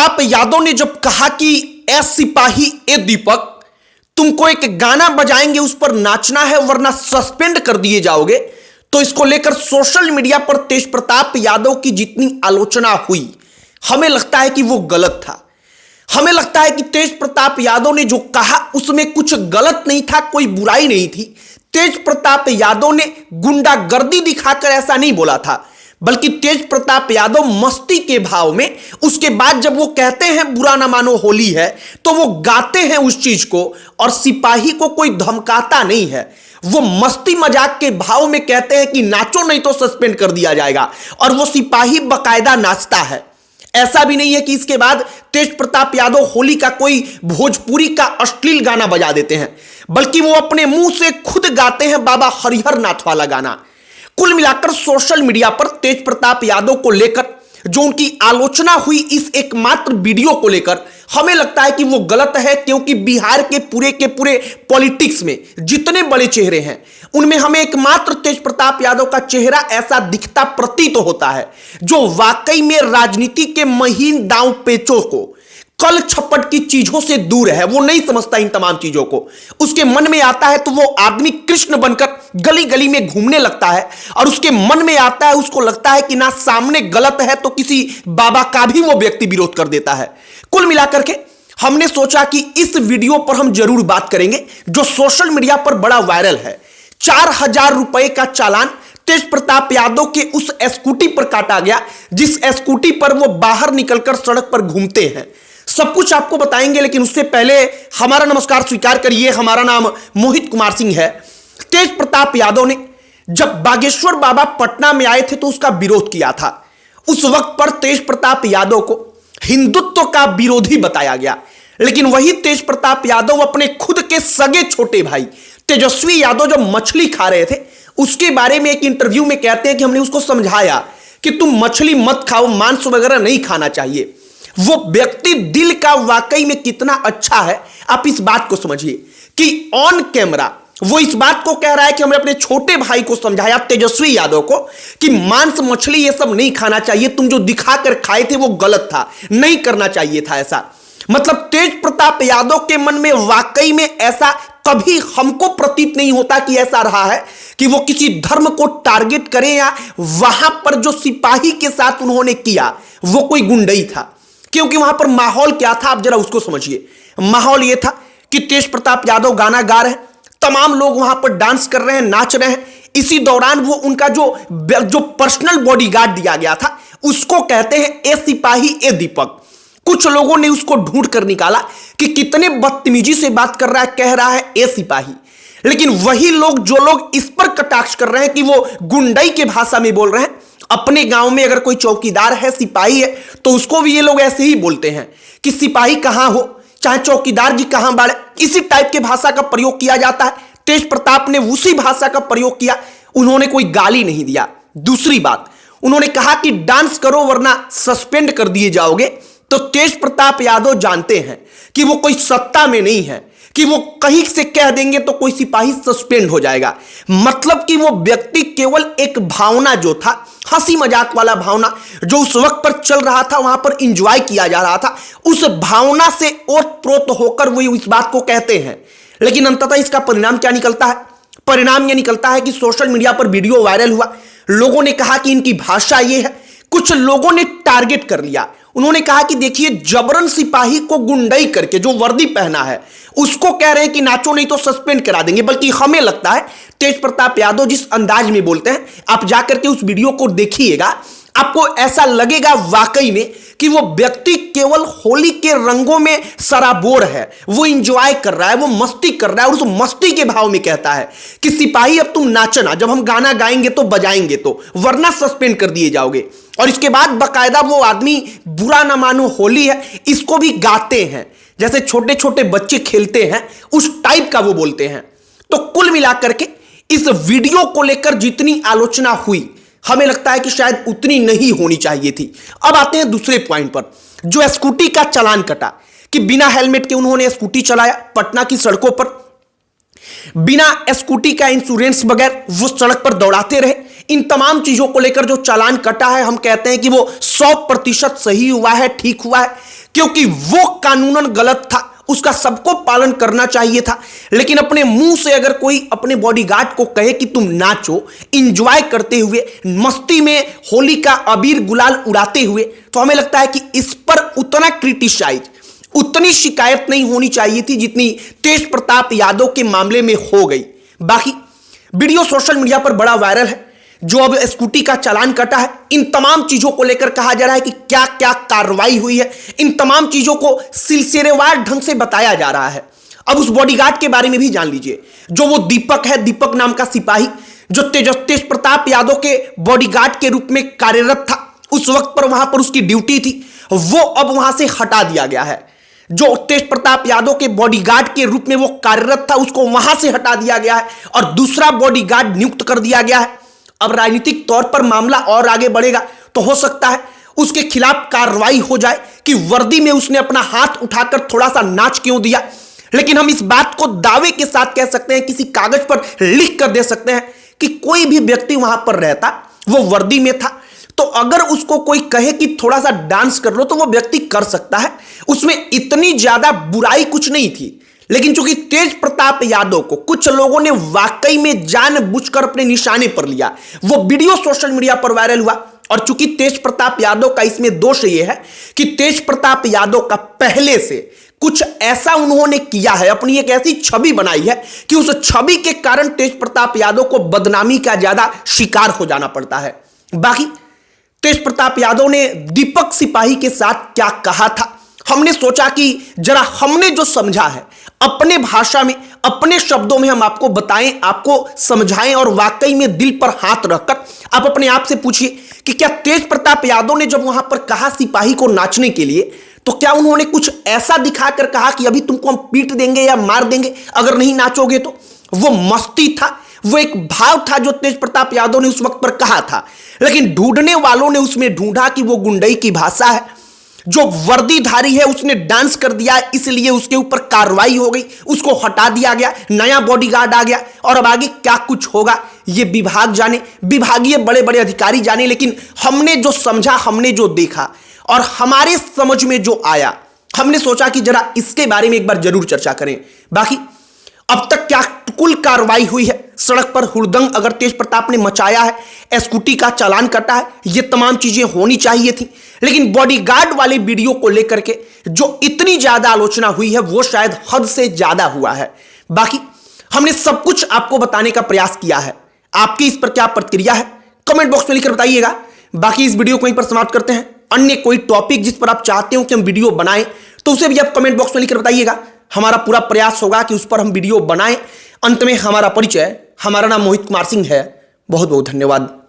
प्रताप यादव ने जब कहा कि ए सिपाही ए दीपक, तुमको एक गाना बजाएंगे, उस पर नाचना है वरना सस्पेंड कर दिए जाओगे, तो इसको लेकर सोशल मीडिया पर तेज प्रताप यादव की जितनी आलोचना हुई, हमें लगता है कि वो गलत था। हमें लगता है कि तेज प्रताप यादव ने जो कहा उसमें कुछ गलत नहीं था, कोई बुराई नहीं थी। तेज प्रताप यादव ने गुंडागर्दी दिखाकर ऐसा नहीं बोला था, बल्कि तेज प्रताप यादव मस्ती के भाव में, उसके बाद जब वो कहते हैं बुरा ना मानो होली है, तो वो गाते हैं उस चीज को, और सिपाही को कोई धमकाता नहीं है। वो मस्ती मजाक के भाव में कहते हैं कि नाचो नहीं तो सस्पेंड कर दिया जाएगा, और वो सिपाही बकायदा नाचता है। ऐसा भी नहीं है कि इसके बाद तेज प्रताप यादव होली का कोई भोजपुरी का अश्लील गाना बजा देते हैं, बल्कि वो अपने मुंह से खुद गाते हैं बाबा हरिहर नाथ वाला गाना। कुल मिलाकर सोशल मीडिया पर तेज प्रताप यादव को लेकर जो उनकी आलोचना हुई इस एकमात्र वीडियो को लेकर, हमें लगता है कि वो गलत है, क्योंकि बिहार के पूरे पॉलिटिक्स में जितने बड़े चेहरे हैं उनमें हमें एकमात्र तेज प्रताप यादव का चेहरा ऐसा दिखता प्रतीत होता है जो वाकई में राजनीति के महीन दांव पेचों को, कल छप्पट की चीजों से दूर है। वो नहीं समझता इन तमाम चीजों को। उसके मन में आता है तो वो आदमी कृष्ण बनकर गली गली में घूमने लगता है, और उसके मन में आता है, उसको लगता है कि ना सामने गलत है तो किसी बाबा का भी वो व्यक्ति विरोध कर देता है। कुल मिलाकर के हमने सोचा कि इस वीडियो पर हम जरूर बात करेंगे जो सोशल मीडिया पर बड़ा वायरल है। 4,000 रुपए का चालान तेज प्रताप यादव के उस स्कूटी पर काटा गया जिस स्कूटी पर वो बाहर निकलकर सड़क पर घूमते हैं। सब कुछ आपको बताएंगे, लेकिन उससे पहले हमारा नमस्कार स्वीकार करिए। हमारा नाम मोहित कुमार सिंह है। तेज प्रताप यादव ने जब बागेश्वर बाबा पटना में आए थे तो उसका विरोध किया था। उस वक्त पर तेज प्रताप यादव को हिंदुत्व का विरोधी बताया गया, लेकिन वही तेज प्रताप यादव अपने खुद के सगे छोटे भाई तेजस्वी यादव जो मछली खा रहे थे उसके बारे में एक इंटरव्यू में कहते हैं कि हमने उसको समझाया कि तुम मछली मत खाओ, मांस वगैरह नहीं खाना चाहिए। वो व्यक्ति दिल का वाकई में कितना अच्छा है, आप इस बात को समझिए कि ऑन कैमरा वो इस बात को कह रहा है कि हमने अपने छोटे भाई को समझाया, तेजस्वी यादव को, कि मांस मछली ये सब नहीं खाना चाहिए, तुम जो दिखाकर खाए थे वो गलत था, नहीं करना चाहिए था ऐसा। मतलब तेज प्रताप यादव के मन में वाकई में ऐसा कभी हमको प्रतीत नहीं होता कि ऐसा रहा है कि वो किसी धर्म को टारगेट करें, या वहां पर जो सिपाही के साथ उन्होंने किया वो कोई गुंडई था। क्योंकि वहां पर माहौल क्या था आप जरा उसको समझिए। माहौल यह था कि तेज प्रताप यादव गाना गा रहे हैं, तमाम लोग वहां पर डांस कर रहे हैं, नाच रहे हैं। इसी दौरान वो उनका जो पर्सनल बॉडीगार्ड दिया गया था उसको कहते हैं ए सिपाही ए दीपक। कुछ लोगों ने उसको ढूंढ कर निकाला कि कितने बदतमीजी से बात कर रहा है, कह रहा है ए सिपाही। लेकिन वही लोग जो लोग इस पर कटाक्ष कर रहे हैं कि वो गुंडई के भाषा में बोल रहे हैं, अपने गांव में अगर कोई चौकीदार है, सिपाही है, तो उसको भी ये लोग ऐसे ही बोलते हैं कि सिपाही कहां हो, चाहे चौकीदार जी कहां बाड़े, इसी टाइप के भाषा का प्रयोग किया जाता है। तेज प्रताप ने उसी भाषा का प्रयोग किया, उन्होंने कोई गाली नहीं दिया। दूसरी बात, उन्होंने कहा कि डांस करो वरना सस्पेंड कर दिए जाओगे। तो तेज प्रताप यादव जानते हैं कि वो कोई सत्ता में नहीं है कि वो कहीं से कह देंगे तो कोई सिपाही सस्पेंड हो जाएगा। मतलब कि वो व्यक्ति केवल एक भावना जो था, हंसी मजाक वाला भावना जो उस वक्त पर चल रहा था, वहां पर एंजॉय किया जा रहा था, उस भावना से ओतप्रोत होकर वो इस बात को कहते हैं। लेकिन अंततः इसका परिणाम क्या निकलता है? परिणाम यह निकलता है कि सोशल मीडिया पर वीडियो वायरल हुआ, लोगों ने कहा कि इनकी भाषा ये है। कुछ लोगों ने टारगेट कर लिया, उन्होंने कहा कि देखिए जबरन सिपाही को गुंडई करके जो वर्दी पहना है उसको कह रहे हैं कि नाचो नहीं तो सस्पेंड करा देंगे। बल्कि हमें लगता है तेज प्रताप यादव जिस अंदाज में बोलते हैं, आप जाकर के उस वीडियो को देखिएगा, आपको ऐसा लगेगा वाकई में कि वो व्यक्ति केवल होली के रंगों में सराबोर है, वो एंजॉय कर रहा है, वो मस्ती कर रहा है, और उस मस्ती के भाव में कहता है कि सिपाही अब तुम नाचना, जब हम गाना गाएंगे तो बजाएंगे तो, वरना सस्पेंड कर दिए जाओगे। और इसके बाद बकायदा वो आदमी बुरा ना मानो होली है इसको भी गाते हैं, जैसे छोटे छोटे बच्चे खेलते हैं उस टाइप का वो बोलते हैं। तो कुल मिलाकर के इस वीडियो को लेकर जितनी आलोचना हुई, हमें लगता है कि शायद उतनी नहीं होनी चाहिए थी। अब आते हैं दूसरे पॉइंट पर, जो स्कूटी का चालान कटा कि बिना हेलमेट के उन्होंने स्कूटी चलाया पटना की सड़कों पर। बिना स्कूटी का इंश्योरेंस बगैर वो सड़क पर दौड़ाते रहे। इन तमाम चीजों को लेकर जो चालान कटा है, हम कहते हैं कि वो 100% सही हुआ है, ठीक हुआ है, क्योंकि वो कानूनन गलत था, उसका सबको पालन करना चाहिए था। लेकिन अपने मुंह से अगर कोई अपने बॉडीगार्ड को कहे कि तुम नाचो इंजॉय करते हुए, मस्ती में होली का अबीर गुलाल उड़ाते हुए, तो हमें लगता है कि इस पर उतना क्रिटिसाइज, उतनी शिकायत नहीं होनी चाहिए थी जितनी तेज प्रताप यादव के मामले में हो गई। बाकी वीडियो सोशल मीडिया पर बड़ा वायरल है, जो अब स्कूटी का चालान कटा है, इन तमाम चीजों को लेकर कहा जा रहा है कि क्या क्या कार्रवाई हुई है, इन तमाम चीजों को सिलसिलेवार ढंग से बताया जा रहा है। अब उस बॉडीगार्ड के बारे में भी जान लीजिए, जो वो दीपक है, दीपक नाम का सिपाही, जो तेज प्रताप यादव के बॉडीगार्ड के रूप में कार्यरत था। उस वक्त पर वहां पर उसकी ड्यूटी थी, वो अब वहां से हटा दिया गया है। जो तेज प्रताप यादव के बॉडीगार्ड के रूप में वो कार्यरत था, उसको वहां से हटा दिया गया है और दूसरा बॉडीगार्ड नियुक्त कर दिया गया है। अब राजनीतिक तौर पर मामला और आगे बढ़ेगा, तो हो सकता है उसके खिलाफ कार्रवाई हो जाए कि वर्दी में उसने अपना हाथ उठाकर थोड़ा सा नाच क्यों दिया। लेकिन हम इस बात को दावे के साथ कह सकते हैं, किसी कागज पर लिख कर दे सकते हैं कि कोई भी व्यक्ति वहां पर रहता, वो वर्दी में था, तो अगर उसको कोई कहे कि थोड़ा सा डांस कर लो, तो वो व्यक्ति कर सकता है। उसमें इतनी ज्यादा बुराई कुछ नहीं थी। लेकिन चूंकि तेज प्रताप यादव को कुछ लोगों ने वाकई में जानबूझकर अपने निशाने पर लिया, वो वीडियो सोशल मीडिया पर वायरल हुआ। और चूंकि तेज प्रताप यादव का इसमें दोष यह है कि तेज प्रताप यादव का पहले से कुछ ऐसा उन्होंने किया है, अपनी एक ऐसी छवि बनाई है कि उस छवि के कारण तेज प्रताप यादव को बदनामी का ज्यादा शिकार हो जाना पड़ता है। बाकी तेज प्रताप यादव ने दीपक सिपाही के साथ क्या कहा था, हमने सोचा कि जरा हमने जो समझा है अपने भाषा में, अपने शब्दों में हम आपको बताएं, आपको समझाएं और वाकई में दिल पर हाथ रखकर आप अपने आप से पूछिए कि क्या तेज प्रताप यादव ने जब वहां पर कहा सिपाही को नाचने के लिए, तो क्या उन्होंने कुछ ऐसा दिखाकर कहा कि अभी तुमको हम पीट देंगे या मार देंगे अगर नहीं नाचोगे तो? वो मस्ती था, वो एक भाव था जो तेज प्रताप यादव ने उस वक्त पर कहा था। लेकिन ढूंढने वालों ने उसमें ढूंढा कि वो गुंडई की भाषा है, जो वर्दीधारी है उसने डांस कर दिया, इसलिए उसके ऊपर कार्रवाई हो गई, उसको हटा दिया गया, नया बॉडीगार्ड आ गया। और अब आगे क्या कुछ होगा ये विभाग जाने, विभागीय बड़े बड़े अधिकारी जाने। लेकिन हमने जो समझा, हमने जो देखा और हमारे समझ में जो आया, हमने सोचा कि जरा इसके बारे में एक बार जरूर चर्चा करें। बाकी अब तक क्या कुल कार्रवाई हुई है, सड़क पर हुड़दंग अगर तेज प्रताप ने मचाया है, स्कूटी का चालान कटा है, ये तमाम चीजें होनी चाहिए थी। लेकिन बॉडीगार्ड वाले वीडियो को लेकर के जो इतनी ज्यादा आलोचना हुई है, वो शायद हद से ज्यादा हुआ है। बाकी हमने सब कुछ आपको बताने का प्रयास किया है, आपकी इस पर क्या प्रतिक्रिया है कमेंट बॉक्स में लिखकर बताइएगा। बाकी इस वीडियो को यहीं पर समाप्त करते हैं। अन्य कोई टॉपिक जिस पर आप चाहते हो कि हम वीडियो बनाएं, तो उसे भी आप कमेंट बॉक्स में लिखकर बताइएगा। हमारा पूरा प्रयास होगा कि उस पर हम वीडियो बनाएं। अंत में हमारा परिचय, हमारा नाम मोहित कुमार सिंह है। बहुत बहुत धन्यवाद।